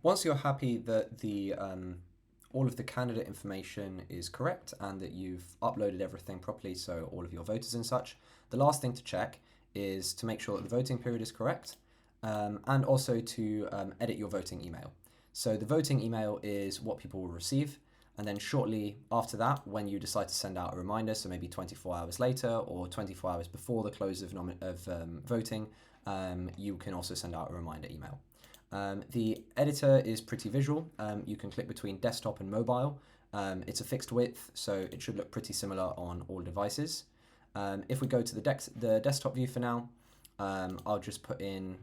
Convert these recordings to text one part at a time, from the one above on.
Once you're happy that the all of the candidate information is correct and that you've uploaded everything properly, so all of your voters and such, the last thing to check is to make sure that the voting period is correct, and also to edit your voting email. So the voting email is what people will receive, and then shortly after that, when you decide to send out a reminder, so maybe 24 hours later or 24 hours before the close of voting, you can also send out a reminder email. The editor is pretty visual. You can click between desktop and mobile. It's a fixed width, so it should look pretty similar on all devices. If we go to the desktop view for now, I'll just put in,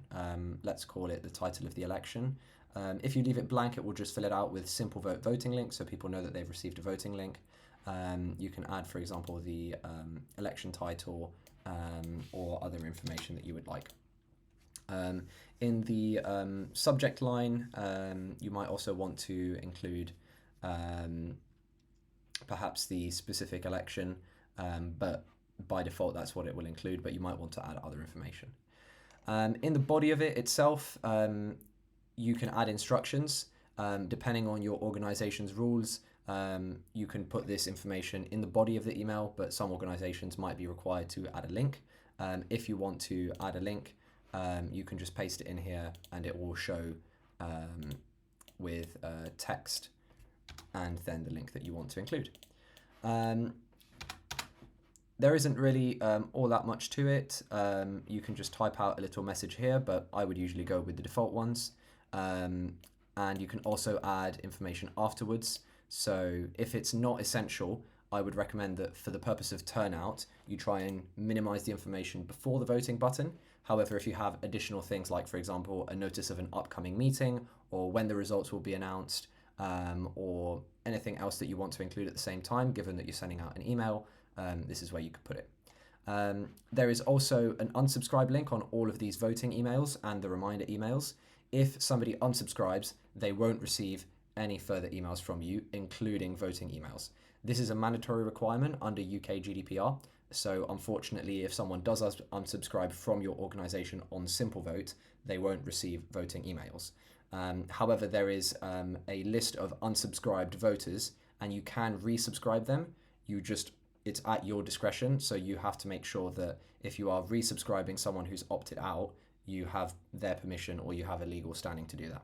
let's call it the title of the election. If you leave it blank, it will just fill it out with SimpleVote voting link, so people know that they've received a voting link. You can add, for example, the election title or other information that you would like. In the subject line, you might also want to include perhaps the specific election, but by default that's what it will include, but you might want to add other information. In the body of it itself, you can add instructions. Depending on your organization's rules, you can put this information in the body of the email, but some organizations might be required to add a link. If you want to add a link, you can just paste it in here and it will show with text and then the link that you want to include. There isn't really all that much to it. You can just type out a little message here, but I would usually go with the default ones. And you can also add information afterwards. So if it's not essential, I would recommend that for the purpose of turnout, you try and minimize the information before the voting button. However, if you have additional things like, for example, a notice of an upcoming meeting or when the results will be announced, or anything else that you want to include at the same time, given that you're sending out an email, this is where you could put it. There is also an unsubscribe link on all of these voting emails and the reminder emails. If somebody unsubscribes, they won't receive any further emails from you, including voting emails. This is a mandatory requirement under UK GDPR. So unfortunately, if someone does unsubscribe from your organization on SimpleVote, they won't receive voting emails. However, there is a list of unsubscribed voters and you can resubscribe them. It's at your discretion. So you have to make sure that if you are resubscribing someone who's opted out, you have their permission or you have a legal standing to do that.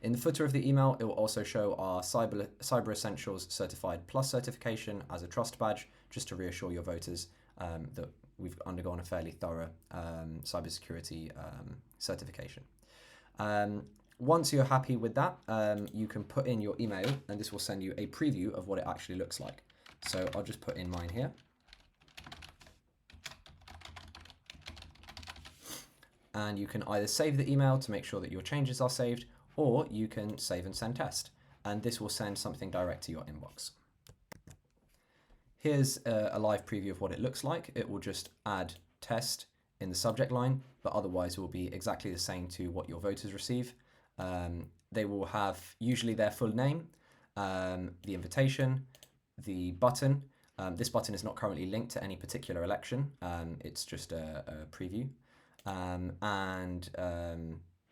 In the footer of the email, it will also show our Cyber Essentials Certified Plus certification as a trust badge, just to reassure your voters that we've undergone a fairly thorough cybersecurity certification. Once you're happy with that, you can put in your email and this will send you a preview of what it actually looks like. So I'll just put in mine here. And you can either save the email to make sure that your changes are saved, or you can save and send test, and this will send something direct to your inbox. Here's a live preview of what it looks like. It will just add test in the subject line, but otherwise it will be exactly the same to what your voters receive. They will have usually their full name, the invitation, the button. This button is not currently linked to any particular election. It's just a preview, and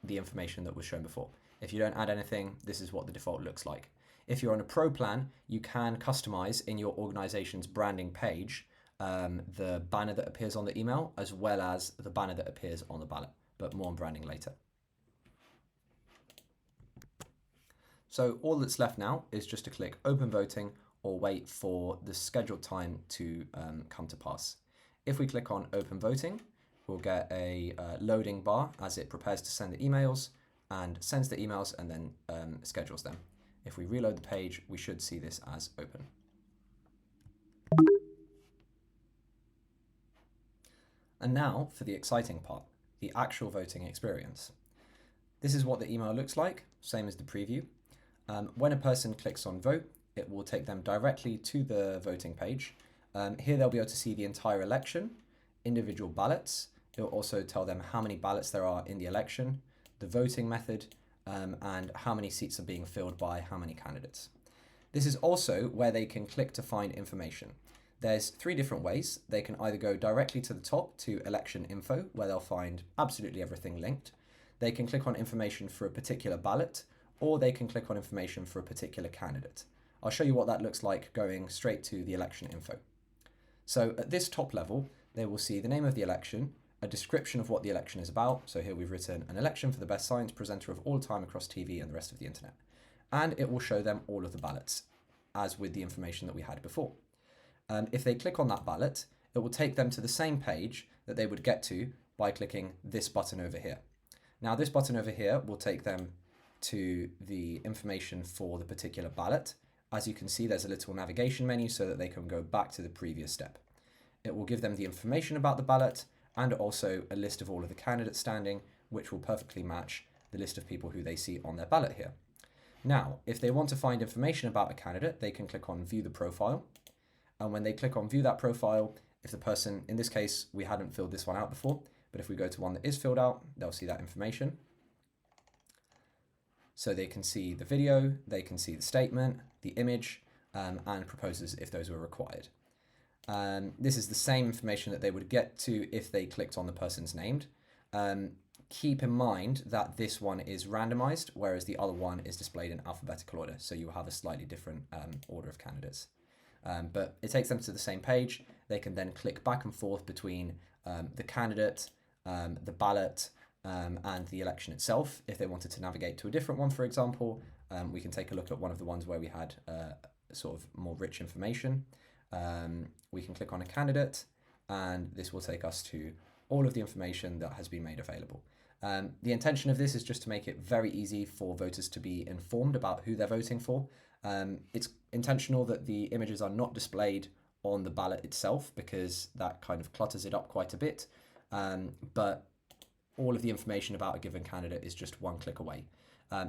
the information that was shown before. If you don't add anything, this is what the default looks like. If you're on a pro plan, you can customize in your organization's branding page the banner that appears on the email, as well as the banner that appears on the ballot, but more on branding later. So all that's left now is just to click open voting or wait for the scheduled time to come to pass. If we click on open voting, we'll get a loading bar as it prepares to send the emails and sends the emails and then schedules them. If we reload the page, we should see this as open. And now for the exciting part, the actual voting experience. This is what the email looks like, same as the preview. When a person clicks on vote, it will take them directly to the voting page. Here they'll be able to see the entire election, individual ballots. It will also tell them how many ballots there are in the election, the voting method, and how many seats are being filled by how many candidates. This is also where they can click to find information. There's 3 different ways. They can either go directly to the top to election info, where they'll find absolutely everything linked. they can click on information for a particular ballot, or they can click on information for a particular candidate. I'll show you what that looks like going straight to the election info. So at this top level, they will see the name of the election, a description of what the election is about. So here we've written an election for the best science presenter of all time across TV and the rest of the internet. And it will show them all of the ballots, as with the information that we had before. If they click on that ballot, it will take them to the same page that they would get to by clicking this button over here. Now this button over here will take them to the information for the particular ballot. As you can see, there's a little navigation menu so that they can go back to the previous step. It will give them the information about the ballot and also a list of all of the candidates standing, which will perfectly match the list of people who they see on their ballot here. Now, if they want to find information about a candidate, they can click on View the Profile. And when they click on View that profile, if the person, in this case, we hadn't filled this one out before, but if we go to one that is filled out, they'll see that information. So they can see the video, they can see the statement, the image, and proposals if those were required. This is the same information that they would get to if they clicked on the person's named. Keep in mind that this one is randomized, whereas the other one is displayed in alphabetical order. So you will have a slightly different order of candidates. But it takes them to the same page. They can then click back and forth between the candidate, the ballot, and the election itself. If they wanted to navigate to a different one, for example, we can take a look at one of the ones where we had sort of more rich information. We can click on a candidate, and this will take us to all of the information that has been made available. The intention of this is just to make it very easy for voters to be informed about who they're voting for. It's intentional that the images are not displayed on the ballot itself because that kind of clutters it up quite a bit. But all of the information about a given candidate is just one click away.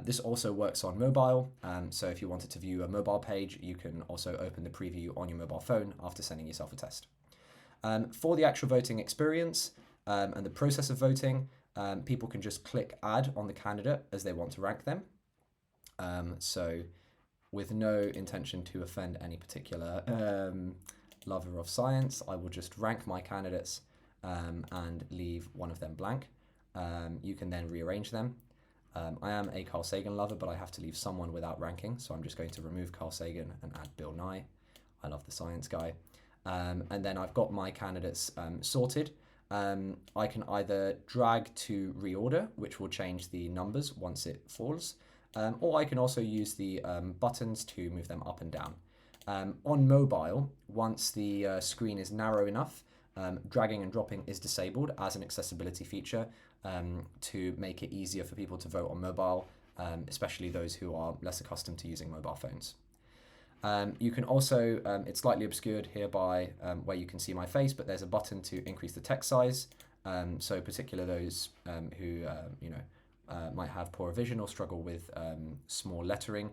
This also works on mobile. So if you wanted to view a mobile page, you can also open the preview on your mobile phone after sending yourself a test. For the actual voting experience and the process of voting, people can just click add on the candidate as they want to rank them. So with no intention to offend any particular lover of science, I will just rank my candidates and leave one of them blank. You can then rearrange them. I am a Carl Sagan lover, but I have to leave someone without ranking, so I'm just going to remove Carl Sagan and add Bill Nye. I love the science guy. And then I've got my candidates sorted. I can either drag to reorder, which will change the numbers once it falls, or I can also use the buttons to move them up and down. On mobile, once the screen is narrow enough, dragging and dropping is disabled as an accessibility feature to make it easier for people to vote on mobile, especially those who are less accustomed to using mobile phones. You can also, it's slightly obscured here by where you can see my face, but there's a button to increase the text size. So particularly those who might have poor vision or struggle with small lettering,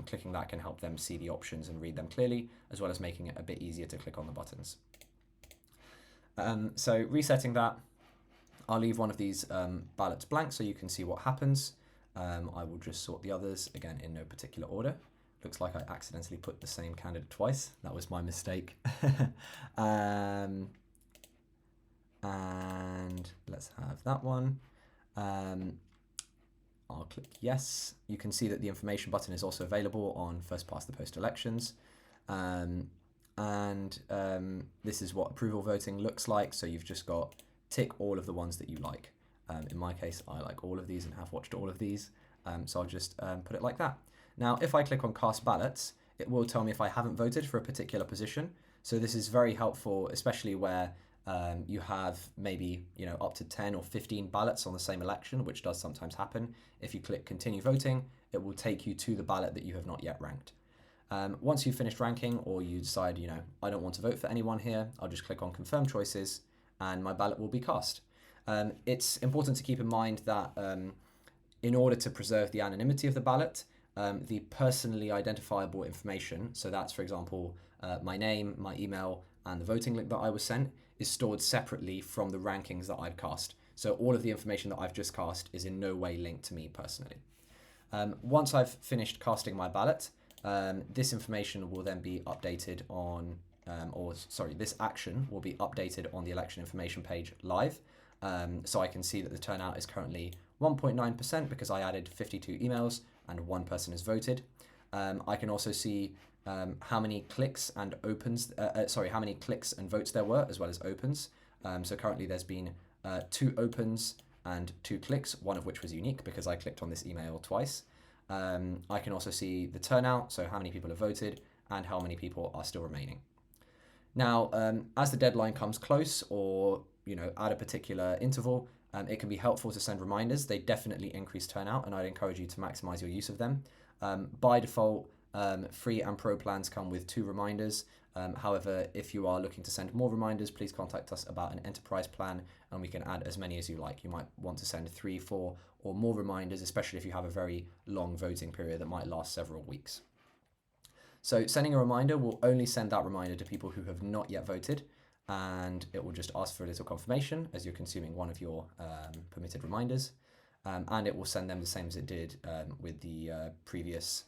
clicking that can help them see the options and read them clearly, as well as making it a bit easier to click on the buttons. So resetting that, I'll leave one of these ballots blank so you can see what happens. I will just sort the others, again, in no particular order. Looks like I accidentally put the same candidate twice. That was my mistake. And let's have that one. I'll click yes. You can see that the information button is also available on first past the post elections. This is what approval voting looks like. So you've just got tick all of the ones that you like. In my case, I like all of these and have watched all of these. So I'll just put it like that. Now, if I click on cast ballots, it will tell me if I haven't voted for a particular position. So this is very helpful, especially where you have maybe up to 10 or 15 ballots on the same election, which does sometimes happen. If you click continue voting, it will take you to the ballot that you have not yet ranked. Once you've finished ranking, or you decide, I don't want to vote for anyone here, I'll just click on confirm choices and my ballot will be cast. It's important to keep in mind that in order to preserve the anonymity of the ballot, the personally identifiable information, so that's, for example, my name, my email, and the voting link that I was sent, is stored separately from the rankings that I've cast. So all of the information that I've just cast is in no way linked to me personally. Once I've finished casting my ballot, this information will then be updated on, this action will be updated on the election information page live. So I can see that the turnout is currently 1.9% because I added 52 emails and one person has voted. I can also see how many clicks and how many clicks and votes there were, as well as opens. So currently there's been 2 opens and 2 clicks, one of which was unique because I clicked on this email twice. I can also see the turnout, so how many people have voted and how many people are still remaining. Now, as the deadline comes close, or at a particular interval, it can be helpful to send reminders. They definitely increase turnout, and I'd encourage you to maximize your use of them. By default, free and pro plans come with 2 reminders. However, if you are looking to send more reminders, please contact us about an enterprise plan and we can add as many as you like. You might want to send 3, 4 or more reminders, especially if you have a very long voting period that might last several weeks. So sending a reminder will only send that reminder to people who have not yet voted, and it will just ask for a little confirmation as you're consuming one of your permitted reminders. And it will send them the same as it did with the previous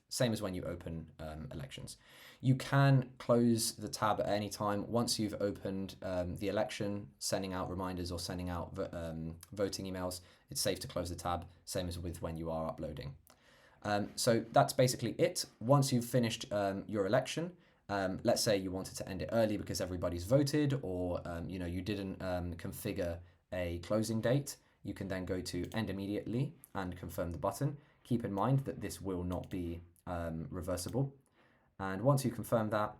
same as when you open elections. You can close the tab at any time. Once you've opened the election, sending out reminders or sending out voting emails, it's safe to close the tab, same as with when you are uploading. So that's basically it. Once you've finished your election, let's say you wanted to end it early because everybody's voted, or you didn't configure a closing date, you can then go to end immediately and confirm the button. Keep in mind that this will not be reversible. And once you confirm that,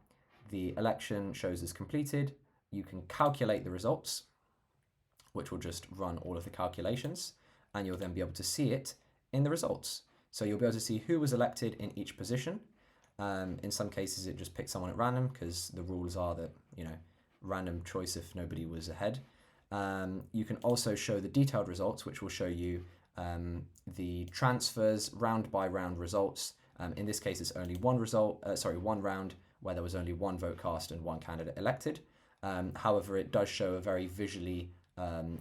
the election shows as completed. You can calculate the results, which will just run all of the calculations, and you'll then be able to see it in the results. So you'll be able to see who was elected in each position. In some cases, it just picks someone at random because the rules are that, random choice if nobody was ahead. You can also show the detailed results, which will show you the transfers, round by round results. In this case, it's only one round where there was only one vote cast and one candidate elected. However, it does show a very visually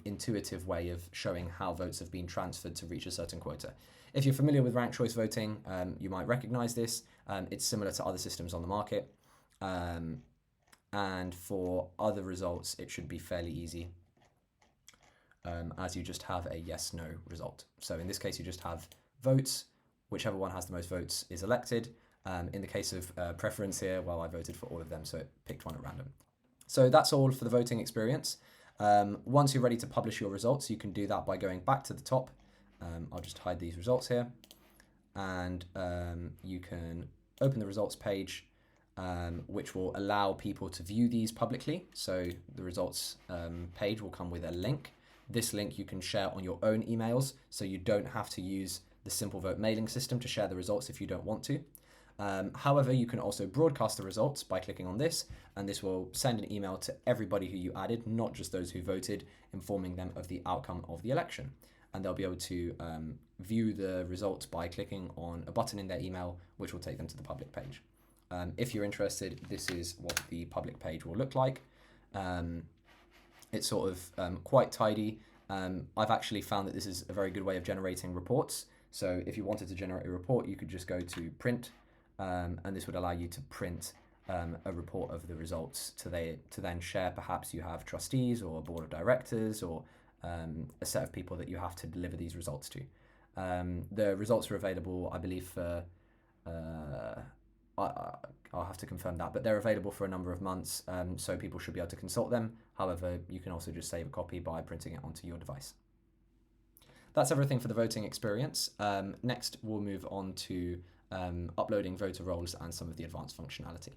intuitive way of showing how votes have been transferred to reach a certain quota. If you're familiar with ranked choice voting, you might recognize this. It's similar to other systems on the market. And for other results, it should be fairly easy, as you just have a yes/no result. So in this case, you just have votes. Whichever one has the most votes is elected. In the case of preference here, well, I voted for all of them, so it picked one at random. So that's all for the voting experience. Once you're ready to publish your results, you can do that by going back to the top. I'll just hide these results here. And you can open the results page, which will allow people to view these publicly. So the results page will come with a link. This link you can share on your own emails, so you don't have to use the SimpleVote mailing system to share the results if you don't want to. However, you can also broadcast the results by clicking on this, and this will send an email to everybody who you added, not just those who voted, informing them of the outcome of the election. And they'll be able to view the results by clicking on a button in their email, which will take them to the public page. If you're interested, this is what the public page will look like. It's sort of quite tidy. I've actually found that this is a very good way of generating reports. So if you wanted to generate a report, you could just go to print, and this would allow you to print a report of the results to then share. Perhaps you have trustees or a board of directors or a set of people that you have to deliver these results to. The results are available, I believe, for I'll have to confirm that, but they're available for a number of months, so people should be able to consult them. However, you can also just save a copy by printing it onto your device. That's everything for the voting experience. Next, we'll move on to uploading voter rolls and some of the advanced functionality.